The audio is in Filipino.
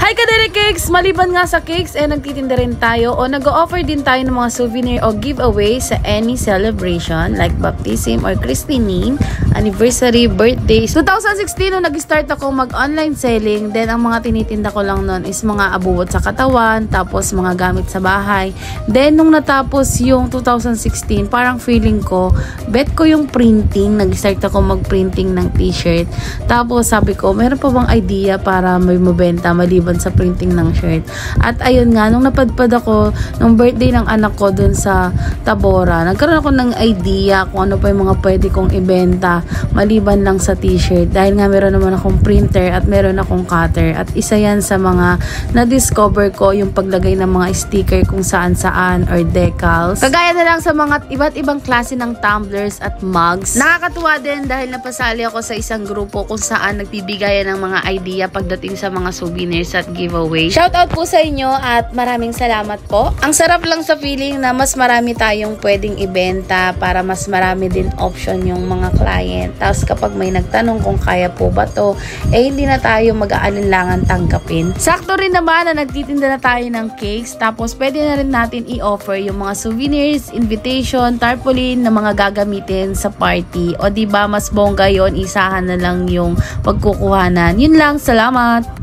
Hi Kadiri Cakes! Maliban nga sa cakes, nagtitinda rin tayo o nag-o-offer din tayo ng mga souvenir o giveaway sa any celebration like baptism or christening, anniversary, birthdays. 2016 nung nag-start ako mag-online selling, then ang mga tinitinda ko lang nun is mga abuot sa katawan, tapos mga gamit sa bahay. Then nung natapos yung 2016, parang feeling ko, bet ko yung printing, nag-start ako mag-printing ng t-shirt. Tapos sabi ko, meron pa bang idea para may mabenta maliban sa printing ng shirt? At ayun nga, nung napadpad ako nung birthday ng anak ko dun sa Tabora, nagkaroon ako ng idea kung ano pa yung mga pwede kong ibenta maliban lang sa t-shirt, dahil nga meron naman akong printer at meron akong cutter, at isa yan sa mga na-discover ko, yung paglagay ng mga sticker kung saan-saan or decals, kagaya na lang sa mga iba't ibang klase ng tumblers at mugs. Nakakatuwa din dahil napasali ako sa isang grupo kung saan nagbibigayan ng mga idea pagdating sa mga souvenirs at giveaway. Shoutout po sa inyo at maraming salamat po. Ang sarap lang sa feeling na mas marami tayong pwedeng ibenta para mas marami din option yung mga client. Tapos kapag may nagtanong kung kaya po ba to, hindi na tayo mag-aalinlangan tanggapin. Sakto rin naman na nagtitinda na tayo ng cakes, tapos pwede na rin natin i-offer yung mga souvenirs, invitation, tarpaulin na mga gagamitin sa party. O diba mas bongga yon, isahan na lang yung pagkukuhanan. Yun lang, salamat!